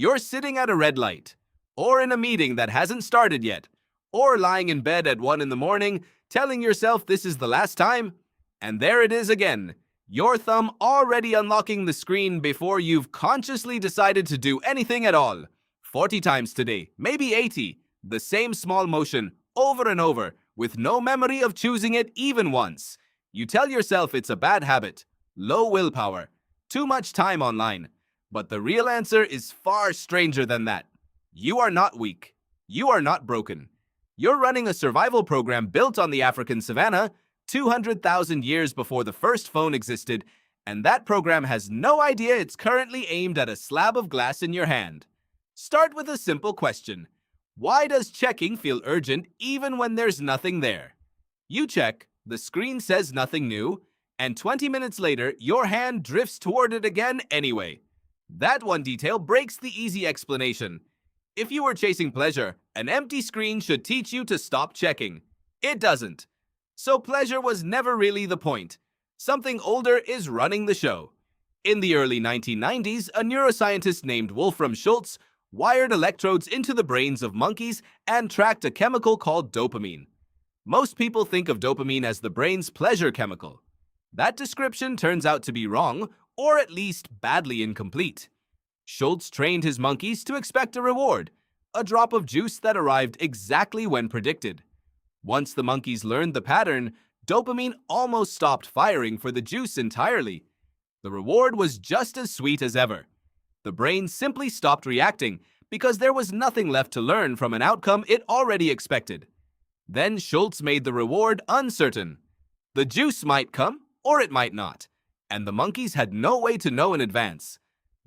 You're sitting at a red light, or in a meeting that hasn't started yet, or lying in bed at 1 in the morning, telling yourself this is the last time, and there it is again, your thumb already unlocking the screen before you've consciously decided to do anything at all. 40 times today, maybe 80, the same small motion, over and over, with no memory of choosing it even once. You tell yourself it's a bad habit, low willpower, too much time online. But the real answer is far stranger than that. You are not weak. You are not broken. You're running a survival program built on the African savanna 200,000 years before the first phone existed, and that program has no idea it's currently aimed at a slab of glass in your hand. Start with a simple question. Why does checking feel urgent even when there's nothing there? You check, the screen says nothing new, and 20 minutes later, your hand drifts toward it again anyway. That one detail breaks the easy explanation. If you were chasing pleasure, an empty screen should teach you to stop checking. It doesn't. So pleasure was never really the point. Something older is running the show. In the early 1990s, a neuroscientist named Wolfram Schultz wired electrodes into the brains of monkeys and tracked a chemical called dopamine. Most people think of dopamine as the brain's pleasure chemical. That description turns out to be wrong, or at least badly incomplete. Schultz trained his monkeys to expect a reward, a drop of juice that arrived exactly when predicted. Once the monkeys learned the pattern, dopamine almost stopped firing for the juice entirely. The reward was just as sweet as ever. The brain simply stopped reacting because there was nothing left to learn from an outcome it already expected. Then Schultz made the reward uncertain. The juice might come, or it might not, and the monkeys had no way to know in advance.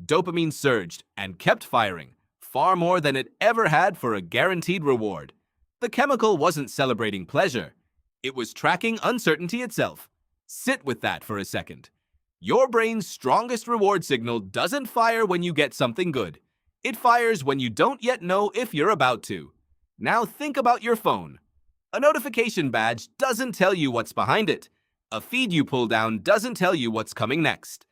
Dopamine surged and kept firing, far more than it ever had for a guaranteed reward. The chemical wasn't celebrating pleasure. It was tracking uncertainty itself. Sit with that for a second. Your brain's strongest reward signal doesn't fire when you get something good. It fires when you don't yet know if you're about to. Now think about your phone. A notification badge doesn't tell you what's behind it. A feed you pull down doesn't tell you what's coming next.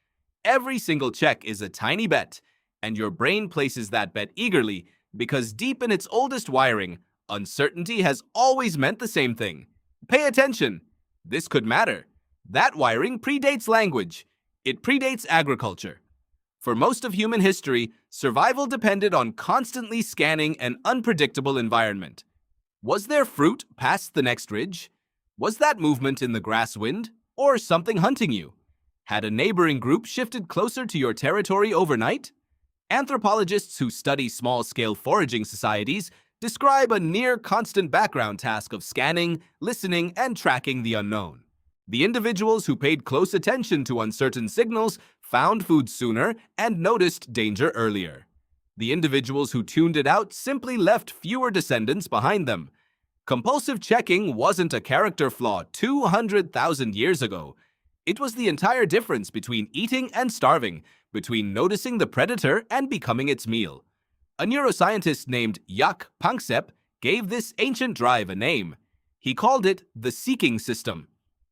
Every single check is a tiny bet, and your brain places that bet eagerly because deep in its oldest wiring, uncertainty has always meant the same thing. Pay attention. This could matter. That wiring predates language. It predates agriculture. For most of human history, survival depended on constantly scanning an unpredictable environment. Was there fruit past the next ridge? Was that movement in the grass wind, or something hunting you? Had a neighboring group shifted closer to your territory overnight? Anthropologists who study small-scale foraging societies describe a near-constant background task of scanning, listening, and tracking the unknown. The individuals who paid close attention to uncertain signals found food sooner and noticed danger earlier. The individuals who tuned it out simply left fewer descendants behind them. Compulsive checking wasn't a character flaw 200,000 years ago. It was the entire difference between eating and starving, between noticing the predator and becoming its meal. A neuroscientist named Jaak Panksepp gave this ancient drive a name. He called it the seeking system.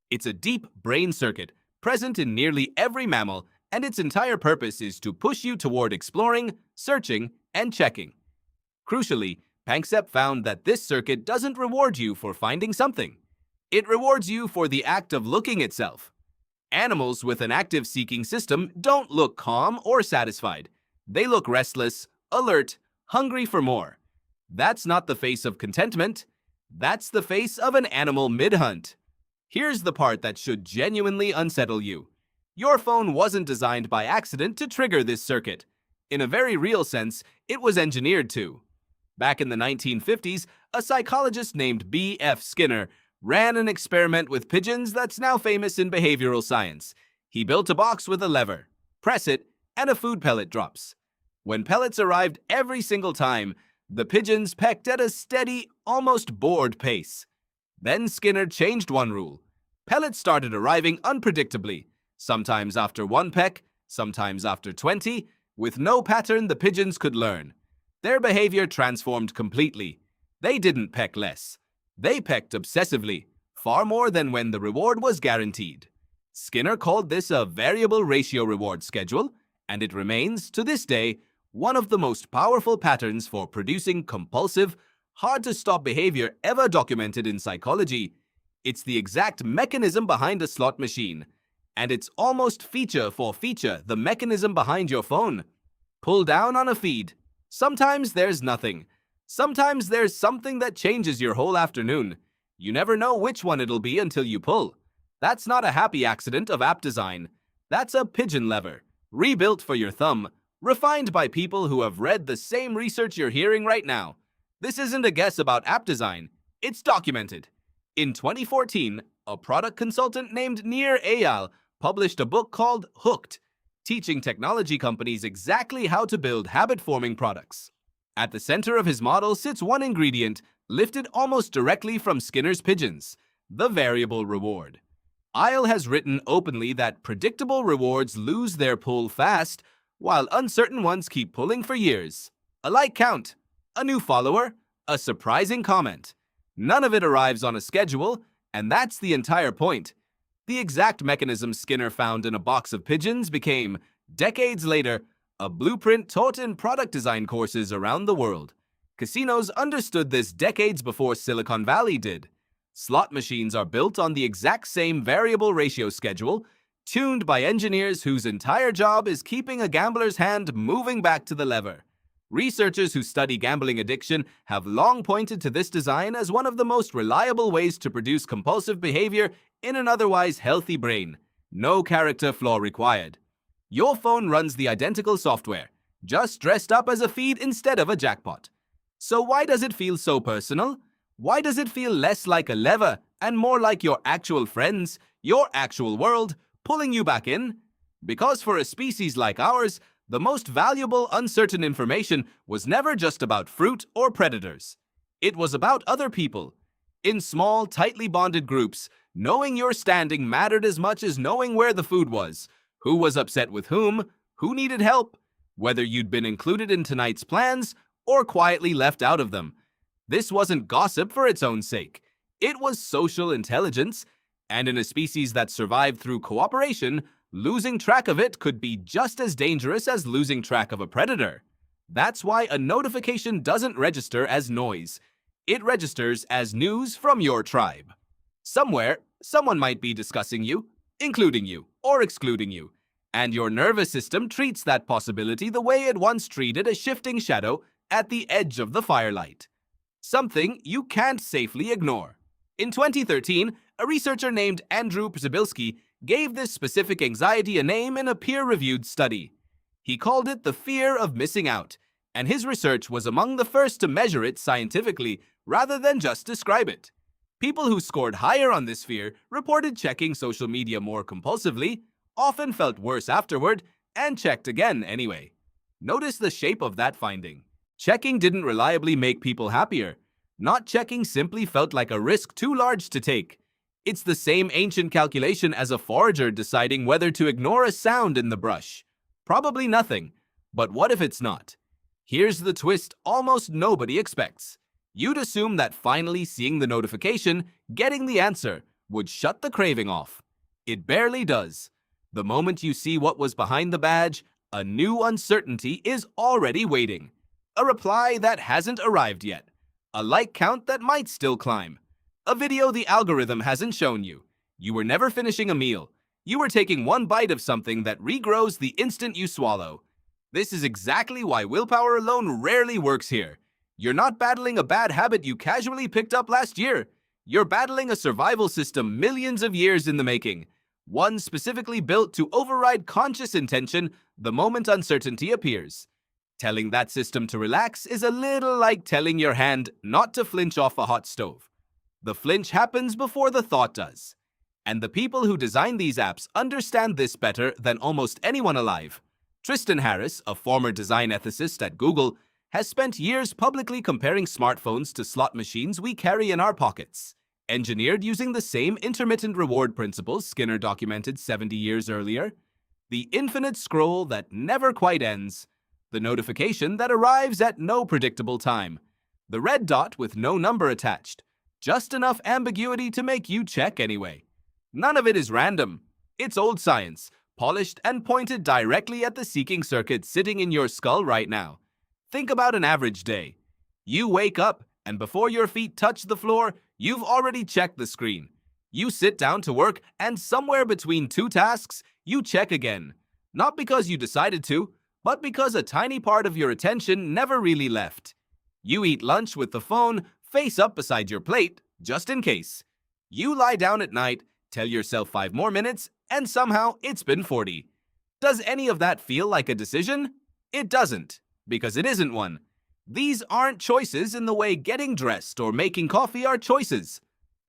It's a deep brain circuit present in nearly every mammal, and its entire purpose is to push you toward exploring, searching, and checking. Crucially, Panksepp found that this circuit doesn't reward you for finding something. It rewards you for the act of looking itself. Animals with an active seeking system don't look calm or satisfied. They look restless, alert, hungry for more. That's not the face of contentment. That's the face of an animal mid-hunt. Here's the part that should genuinely unsettle you. Your phone wasn't designed by accident to trigger this circuit. In a very real sense, it was engineered to. Back in the 1950s, a psychologist named B.F. Skinner ran an experiment with pigeons that's now famous in behavioral science. He built a box with a lever, press it, and a food pellet drops. When pellets arrived every single time, the pigeons pecked at a steady, almost bored pace. Then Skinner changed one rule. Pellets started arriving unpredictably, sometimes after one peck, sometimes after 20. With no pattern the pigeons could learn. Their behavior transformed completely. They didn't peck less. They pecked obsessively, far more than when the reward was guaranteed. Skinner called this a variable ratio reward schedule, and it remains, to this day, one of the most powerful patterns for producing compulsive, hard-to-stop behavior ever documented in psychology. It's the exact mechanism behind a slot machine, and it's almost feature for feature the mechanism behind your phone. Pull down on a feed. Sometimes there's nothing. Sometimes there's something that changes your whole afternoon. You never know which one it'll be until you pull. That's not a happy accident of app design. That's a pigeon lever, rebuilt for your thumb, refined by people who have read the same research you're hearing right now. This isn't a guess about app design. It's documented. In 2014, a product consultant named Nir Eyal published a book called Hooked, teaching technology companies exactly how to build habit-forming products. At the center of his model sits one ingredient lifted almost directly from Skinner's pigeons: the variable reward. Eyal has written openly that predictable rewards lose their pull fast, while uncertain ones keep pulling for years. A like count, a new follower, a surprising comment. None of it arrives on a schedule, and that's the entire point. The exact mechanism Skinner found in a box of pigeons became, decades later, a blueprint taught in product design courses around the world. Casinos understood this decades before Silicon Valley did. Slot machines are built on the exact same variable ratio schedule, tuned by engineers whose entire job is keeping a gambler's hand moving back to the lever. Researchers who study gambling addiction have long pointed to this design as one of the most reliable ways to produce compulsive behavior in an otherwise healthy brain. No character flaw required. Your phone runs the identical software, just dressed up as a feed instead of a jackpot. So why does it feel so personal? Why does it feel less like a lever and more like your actual friends, your actual world, pulling you back in? Because for a species like ours, the most valuable uncertain information was never just about fruit or predators. It was about other people. In small, tightly bonded groups, knowing your standing mattered as much as knowing where the food was, who was upset with whom, who needed help, whether you'd been included in tonight's plans or quietly left out of them. This wasn't gossip for its own sake. It was social intelligence, and in a species that survived through cooperation, losing track of it could be just as dangerous as losing track of a predator. That's why a notification doesn't register as noise. It registers as news from your tribe. Somewhere, someone might be discussing you, including you, or excluding you, and your nervous system treats that possibility the way it once treated a shifting shadow at the edge of the firelight. Something you can't safely ignore. In 2013, a researcher named Andrew Przybylski gave this specific anxiety a name in a peer-reviewed study. He called it the fear of missing out, and his research was among the first to measure it scientifically rather than just describe it. People who scored higher on this fear reported checking social media more compulsively, often felt worse afterward, and checked again anyway. Notice the shape of that finding. Checking didn't reliably make people happier. Not checking simply felt like a risk too large to take. It's the same ancient calculation as a forager deciding whether to ignore a sound in the brush. Probably nothing. But what if it's not? Here's the twist almost nobody expects. You'd assume that finally seeing the notification, getting the answer, would shut the craving off. It barely does. The moment you see what was behind the badge, a new uncertainty is already waiting. A reply that hasn't arrived yet. A like count that might still climb. A video the algorithm hasn't shown you. You were never finishing a meal. You were taking one bite of something that regrows the instant you swallow. This is exactly why willpower alone rarely works here. You're not battling a bad habit you casually picked up last year. You're battling a survival system millions of years in the making. One specifically built to override conscious intention the moment uncertainty appears. Telling that system to relax is a little like telling your hand not to flinch off a hot stove. The flinch happens before the thought does. And the people who design these apps understand this better than almost anyone alive. Tristan Harris, a former design ethicist at Google, has spent years publicly comparing smartphones to slot machines we carry in our pockets. Engineered using the same intermittent reward principles Skinner documented 70 years earlier. The infinite scroll that never quite ends. The notification that arrives at no predictable time. The red dot with no number attached. Just enough ambiguity to make you check anyway. None of it is random. It's old science, polished, and pointed directly at the seeking circuit sitting in your skull right now. Think about an average day. You wake up, and before your feet touch the floor, you've already checked the screen. You sit down to work, and somewhere between two tasks, you check again. Not because you decided to, but because a tiny part of your attention never really left. You eat lunch with the phone face up beside your plate, just in case. You lie down at night, tell yourself 5 more minutes, and somehow it's been 40. Does any of that feel like a decision? It doesn't, because it isn't one. These aren't choices in the way getting dressed or making coffee are choices.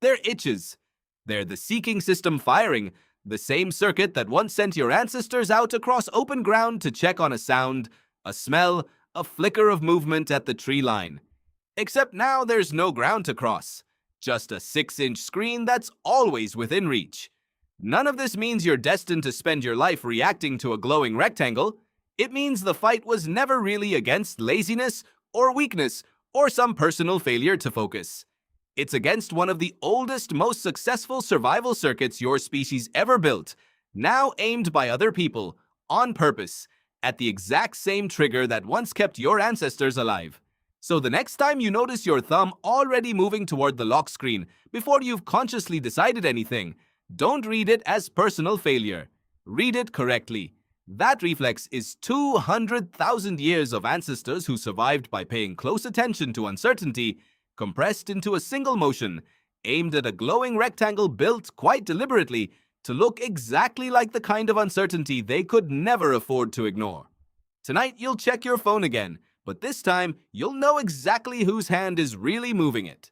They're itches. They're the seeking system firing, the same circuit that once sent your ancestors out across open ground to check on a sound, a smell, a flicker of movement at the tree line. Except now there's no ground to cross, just a 6-inch screen that's always within reach. None of this means you're destined to spend your life reacting to a glowing rectangle. It means the fight was never really against laziness or weakness or some personal failure to focus. It's against one of the oldest, most successful survival circuits your species ever built, now aimed by other people, on purpose, at the exact same trigger that once kept your ancestors alive. So the next time you notice your thumb already moving toward the lock screen before you've consciously decided anything, don't read it as personal failure. Read it correctly. That reflex is 200,000 years of ancestors who survived by paying close attention to uncertainty, compressed into a single motion, aimed at a glowing rectangle built quite deliberately to look exactly like the kind of uncertainty they could never afford to ignore. Tonight you'll check your phone again, but this time you'll know exactly whose hand is really moving it.